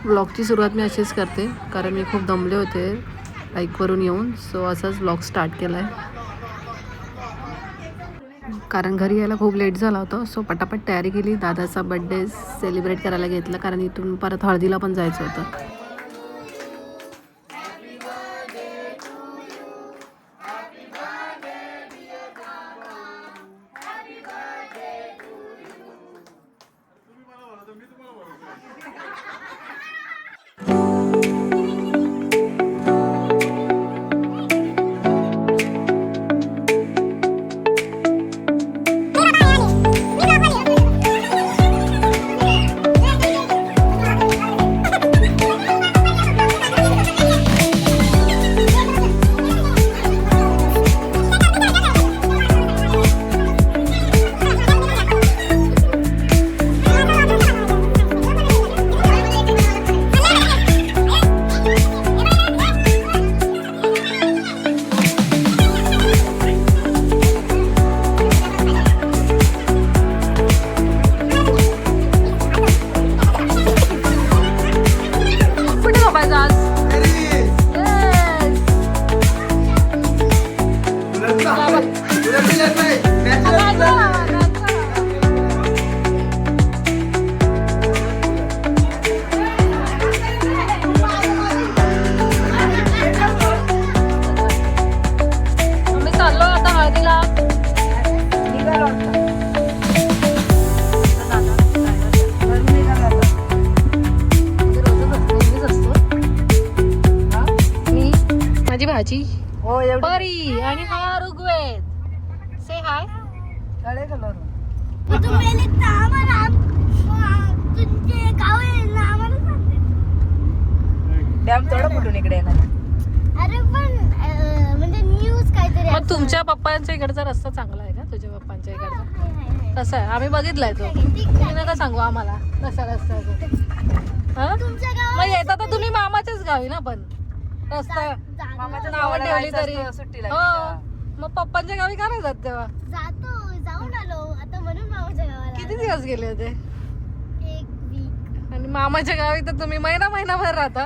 व्लॉगची सुरुवात मी अशीच करते कारण मी खूप दमले होते बाईकवरून येऊन. सो असाच व्लॉग स्टार्ट केला आहे कारण घरी यायला खूप लेट झाला होता. सो पटापट तयारी केली. दादाचा बड्डे सेलिब्रेट करायला घेतला कारण इथून परत हळदीला पण जायचं होतं. परी आणि हा ऋग्वेद. से हाय. काळे कलर डॅम थोडं कुठून इकडे येणार. अरे पण म्हणजे न्यूज काहीतरी. मग तुमच्या पप्पांच्या इकडचा रस्ता चांगला आहे का? तुझ्या पप्पांच्या इकडचा कसा आहे? आम्ही बघितलाय तो. तुम्ही नका सांगू आम्हाला कसा रस्ता आहे. मग येता तर तुम्ही मामाच्याच गावी ना. पण रस्ता नाव ठेवली तरी सुट्टीला हो. मग पप्पांच्या गावी का नाही जात तेव्हा? जाऊन आलो आता म्हणून मामाच्या गावाला. किती दिवस गेले होते? एक वीक. आणि मामाच्या गावी तर तुम्ही महिनाभर राहता.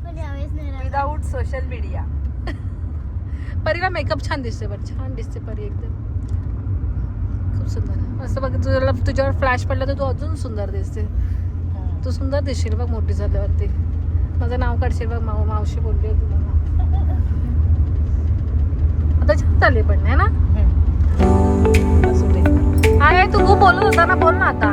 पण यावेळेस नाही राहिला. Without social media. परीला मेकअप छान दिसते. बरं छान दिसते परी एकदम. खूप सुंदर. असं बघ तुझ्यावर फ्लॅश पडला तर तू अजून सुंदर दिसते. तू सुंदर दिसशील बघ मोठी झाल्यावरती. माझं नाव काढशील बघ. मावशी बोलली होती मला. आता छान चालली पण आहे ना. अरे तू खूप बोलत होता ना. बोल ना आता.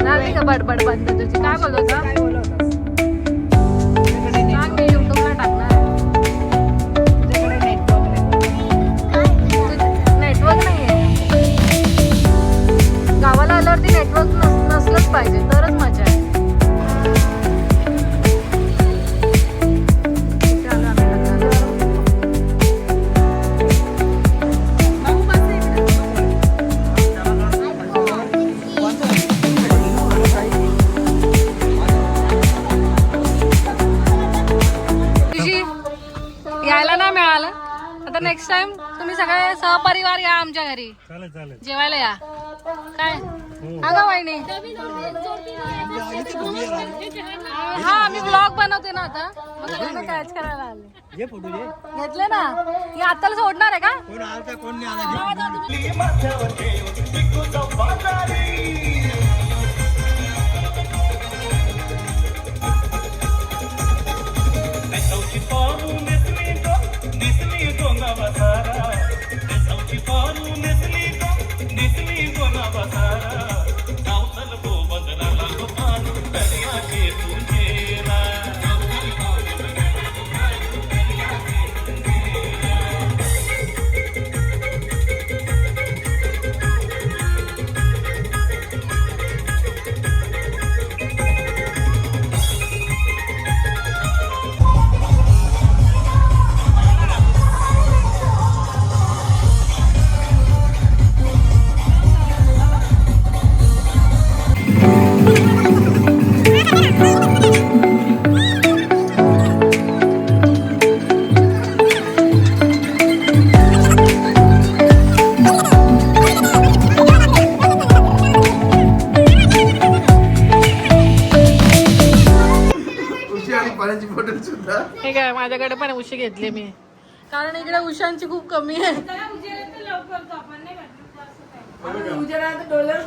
झाली का बडबड बंद तुझी? काय बोलत होता? काय बोलत होतास? सांग मी युट्यूबला टाकणार. तुझ्याकडे नेटवर्क नाहीये. गावाला आल्यावरती नेटवर्क नसलंच पाहिजे तरच मजा आहे. यायला नाही मिळालं. आता नेक्स्ट टाइम तुम्ही सगळे सहपरिवार या आमच्या घरी. जेवायला या. काय अगं वहिनी. हा आम्ही ब्लॉग बनवते ना आता. मग सगळ्यांना कॅच करायला आले. घेतले ना. ही आत्ताला सोडणार आहे का? बॉटल सुद्धा. हे काय माझ्याकडे पण उशी घेतली मी, कारण इकडे उशांची खूप कमी आहे.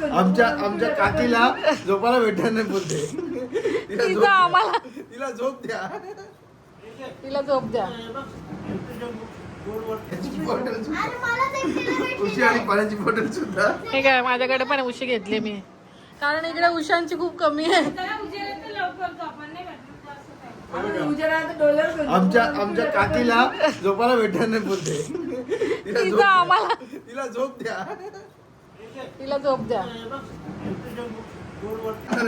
आमच्या काकीला झोपायला भेटणार नाही बोलते. तिचा आम्हाला तिला झोप द्या. तिला झोप द्या. बॉटल उशी आणि पाण्याची बॉटल सुद्धा. हे काय माझ्याकडे पण उशी घेतली मी, कारण इकडे उशांची खूप कमी आहे. आमच्या काकीला झोपायला भेटणार नाही बोलते. तिचा आम्हाला तिला झोप द्या. तिला झोप द्या.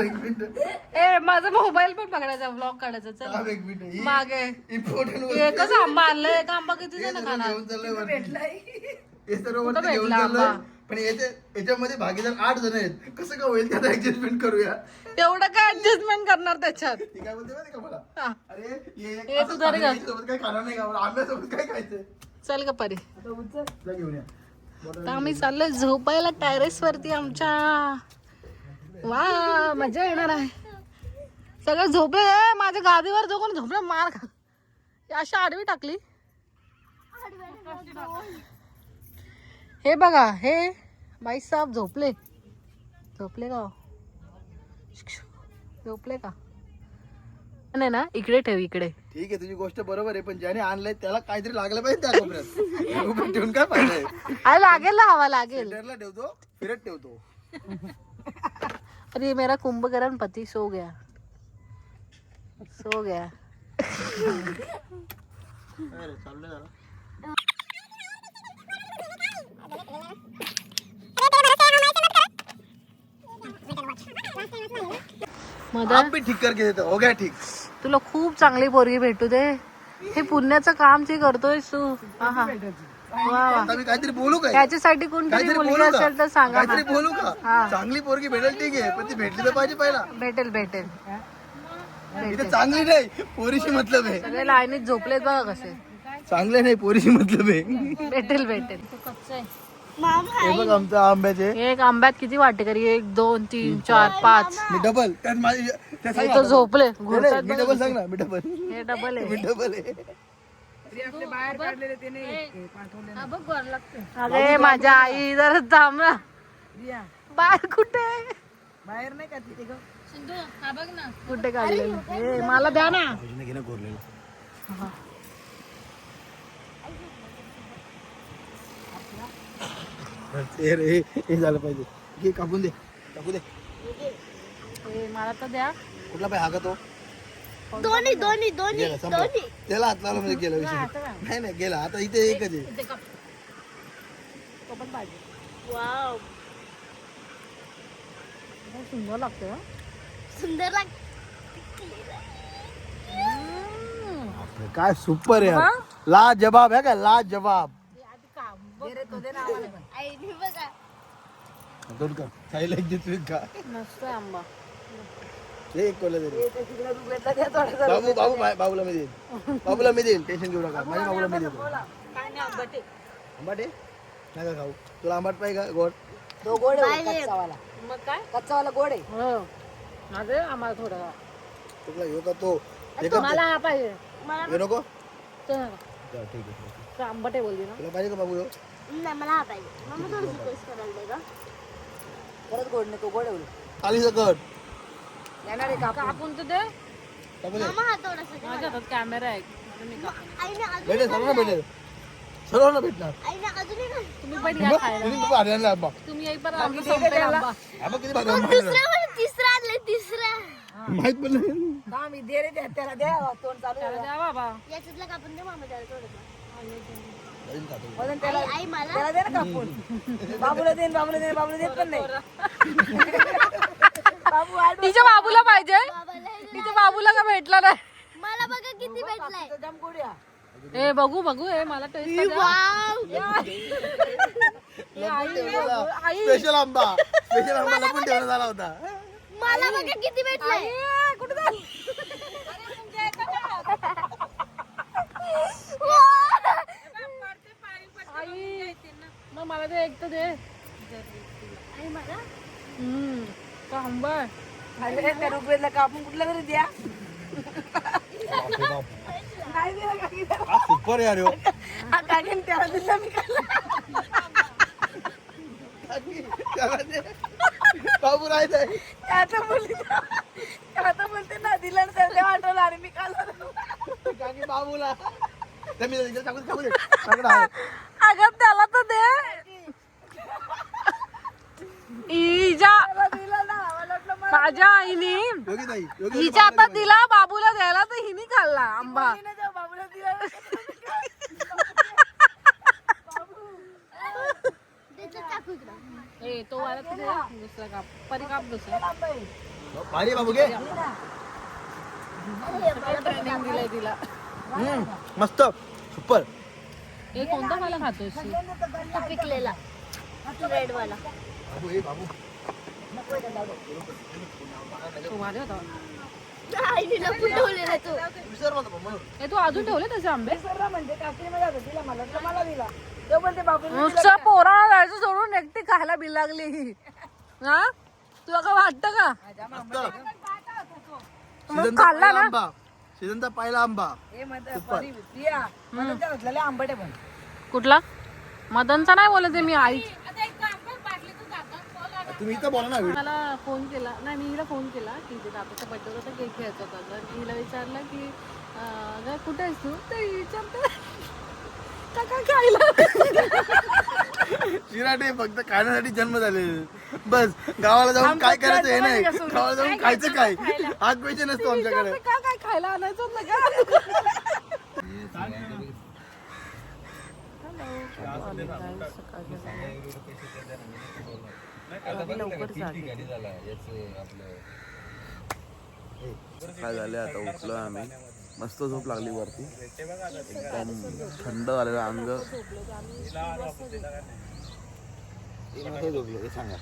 एक मिनिट. ए माझा मोबाईल पण पकडायचा, ब्लॉग काढायचा. चल एक मिनिट. मागे इम्पॉर्टंट एकच आंबा आणलाय, एक आंबा किती जण खाणार? घेऊन चाललंय वरती. हे सर्व कुठं वरती घेऊन भेटला चाललंय. आंबा? पण याच्यामध्ये भागीदार 8 जण आहेत. कसं का होईल त्यात ऍडजस्टमेंट करूया. एवढं काय ऍडजस्टमेंट करणार त्याच्यात? ती काय बोलते माहिती का मला, हा. अरे हे तू धर गं. सोबत काय खाणार नाही का, आंब्यासोबत काय खायचंय. चल का परी, जा घेऊन या. तर आम्ही चाललोय झोपायला टेरेस वरती आमच्या. वा मजा येणार आहे. सगळे झोपले. माझ्या गादीवर जो कोण झोपले मार खा. ही अशी आडवी टाकली. हे बघा, हे बाई साहेब झोपले. झोपले का? झोपले का नाही ना? इकडे ठेव, इकडे. ठीक आहे, तुझी गोष्ट बरोबर आहे, पण ज्याने आणलंय त्याला काहीतरी लागलं पाहिजे त्या कोपऱ्यात. कोपऱ्यात ठेवून काय फायदा आहे. अरे लागेल ना, हवा लागेल. सेंटरला ठेवतो, फिरत ठेवतो. अरे मेरा कुंभकर्ण पति सो गया, सो गया. अरे चाललंय जरा. मदर आप भी ठीक करके देतो. हो गया ठीक. तुला खूप चांगली पोरगी भेटू दे. हे पुण्याचं काम जे करतोय तू. हा वा वा. आता मी काहीतरी बोलू काय, त्याच्यासाठी कोणतरी काहीतरी मुलगी बोलू असेल तर का, सांगा. काहीतरी बोलू का. हा. चांगली पोरगी भेटेल ठीक आहे, पण ती भेटली तर पाहिजे पहिला. भेटेल भेटेल इथे चांगली नाही, पोरीशी मतलब आहे. सगळे लाईनीत झोपलेत बघा कसे. चांगले नाही, पोरीशी मतलब आहे. भेटेल भेटेल. हे बघ आमच्या आंब्याचे. एक आंब्यात किती वाटे करी? 1 2 3 4 5. मी डबल त्यात माझी त्या सांग तो ना. झोपले नाही, घोरतात नाही, मी बघा डबल कसे. सांग ना. मी डबल हे डबल मी आहे. डबल आहे. अरे माझ्या आई जरा थांब ना. बाहेर कुठे? बाहेर नाही का तिथे ग? कुठे काढलेलं? हे मला द्या ना. हे झालं पाहिजे. घे, कापून दे, कापू दे. हे मला तर द्या. कुठला पाय हा का तो दोन्ही दोन्ही दोन्ही गेला, संपला. दोन्ही. त्याला हात लावला म्हणजे गेला विषय. नाही नाही गेला. आता इथे एकच आहे. तो पण पाहिजे. वाव, सुंदर लागतं. सुंदर लाग. काय सुपर आहे हा? यार. लाजवाब आहे का, लाजवाब. आईने बघा. दोन का खायला एक देतोय का. मस्त आहे आंबा. हे एक कोला दे. बाबू बाबू बाबूला मी देईन. बाबूला मी देईन, टेन्शन घेऊ नका. माझ्या बाबूला मी देतो. आंबट आहे नाही का खाऊ. तुला आंबट पाहिजे का गोड. तो गोड आहे पाहिजे. कच्चावाला. मग काय? कच्चावाला गोड आहे. हो माझे आम्हाला थोडं. तुला घेऊ का तो. हे का मला हा पाहिजे. हे नको. चल. चल, ठीक आहे. तो आंबट आहे बोलली ना. तुला पाहिजे का बाबू ह्यो? नाही, मला हा पाहिजे. मम्मी थोडीशी टेस्ट करायला दे गं. खरंच गोड नाही, तो गोड आहे. आली सकट. येणार आहे का? कापून तर दे. कापू दे. मामा हा थोडासा दे माझ्या मला. हातात कॅमेरा आहे. तुम्ही कापून. आईने अजून भेटेल सर्वांना भेटेल. सर्वांना भेटणार. आईने अजूनही नाही. तुम्ही पण या बघ, खायला. तुम्ही खूप आनंद आंबा. तुम्ही येईपर्यंत आमचं संपेल आंबा. आंबा किती भारी आंबा दुसरा आहे. पण तिसरा आणलाय, तिसरा. माहित पण नाही. हा, मी दे रे द्या त्याला द्या. तोंड चालू त्याला आहे. द्या बाबा. याच्यातला कापून दे मामा त्याला थोडंसं. अजून खातो. वजन त्याला आई मला. त्याला दे ना कापून. बाबूला देईन, बाबूला देईन, बाबूला देत पण नाही. बाबू आठ तिच्या बाबूला पाहिजे. बाबाला हे दे. तिच्या बाबूला का भेटला नाही? मला बघा किती भेटलाय. जाम गोड आहे. ए बघू बघू. हे मला टेस्ट वाव. स्पेशल आंबा. स्पेशल आंबा लपून ठेवण्यात आला होता. मला बघा किती भेटलाय. कुठे झाली? आई मग मला ते एक तर दे. आई मला. का आंबा आहे. अरे त्या रुपयाला कापून कुठला तरी द्या. नाही दिला काकी सुपर यार ह्यो. काकीने त्याला दिलं मी खाल्लं. त्याला दे. बाबू राहत आहे. आता बोलते ना दिलं ना त्याला आठवलं आणि मी खाल्लं. काकी बाबूला त्या मी इकडे टाकू दे. टाकू दे. अगं त्याला तर दे. हिच्या दिलं ना मला वाटलं माझ्या आईने योगी ताई, योगी हिच्या हातात दिला बाबूला द्यायला तर हिने खाल्ला आंबा. मला जाऊ बाबूला दिलं. ए तो वाला तर दे. दुसरा काप परी काप दुसरा. भारी बाबू घे. ट्रेनिंग दिलंय तिला. मस्त सुपर. हे कोणता मला खातोस तू? पिकलेला रेड वाला बाबू हे बाबू तो भारी होता. आईने लपून ठेवलेला तू विसर मला म्हणून. हे तू अजून ठेवले तसे आंबे? सर्रा म्हणजे काकीने मला दिला मला वाटलं मला दिला. तो पण ते बाबूला नुसतं पोराला जायचं सोडून एकटी खायला बी लागली ही. हा तुला काय वाटतं का? सीझनचा खाल्ला पहिला ना? आंबा. सीझनचा पहिला आंबा. हे म्हणतात प्रिया मला त्या घातलेले आंबट आहे पण कुठला? मदनचा नाही बोलत आहे मी. आई तुम्ही इथं बोला ना. मला फोन केला नाही, मी हिला फोन केला की तिथे दादाचा बड्डे होता, केक घ्यायचा होता. तर मी हिला विचारलं की अगं कुठे आहेस तू? तर विचारते का काय खायला. शिराटे फक्त खाण्यासाठी जन्म झाले. बस गावाला जाऊन काय करायचं हे नाही. गावाला जाऊन खायचं काय हा क्वेश्चन असतो आमच्याकडे. का काय खायला आणायचं होतं का? काय झाले आता उठलो आम्ही. मस्त झोप लागली वरती. एकदम थंड झालेलं अंग. झोपले सांगा.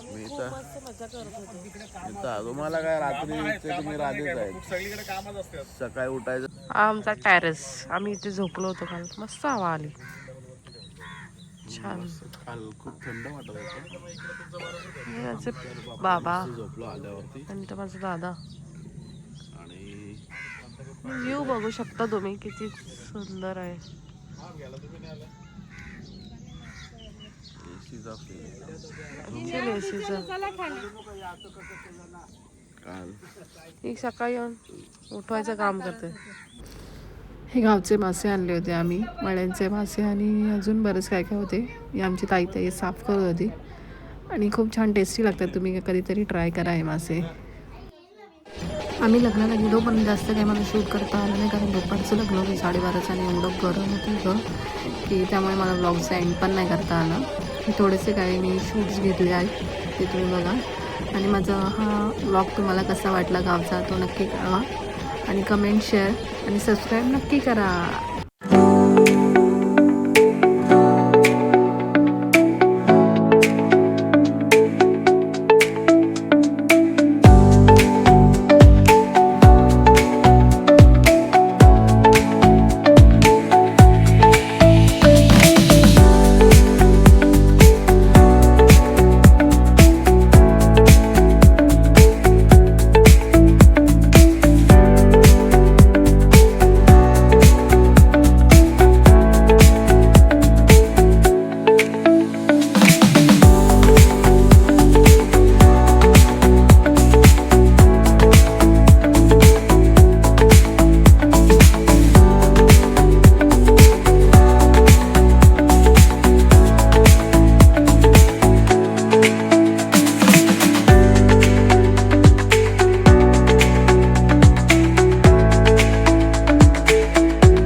मी तर तुम्हाला काय रात्री तुम्ही राधेच आहे. सकाळी उठायचं. आमचा टेरेस. आम्ही इथे झोपलो होतो काल. मस्त हवा आली. छान. काल खूप थंड वाटत होतं. माझे बाबा झोपलो आल्यावरती. आणि तो माझा दादा. आणि व्ह्यू बघू शकता तुम्ही किती सुंदर आहे. एसीचा काल एक सकाळी येऊन उठवायचं काम करते. हे गावचे मासे आणले होते आम्ही. मळ्यांचे मासे आणि अजून बरेच काय काय होते. ही आमची ताई साफ करत होती आणि खूप छान टेस्टी लागतात. तुम्ही कधीतरी ट्राय करा हे मासे. आम्ही लग्नाला गेलो पण जास्त काही मला शूट करता आलं नाही, कारण दुपारचं लग्न होतं 12:30 आणि एवढं गरम होतं की त्यामुळे मला ब्लॉगचा एंड पण नाही करता आलं. थोडेसे काही मी शूट्स घेतले आहेत ते तुम्ही बघा. आणि माझा हा ब्लॉग तुम्हाला कसा वाटला गावचा तो नक्की कळवा आणि कमेंट शेअर आणि सबस्क्राईब नक्की करा.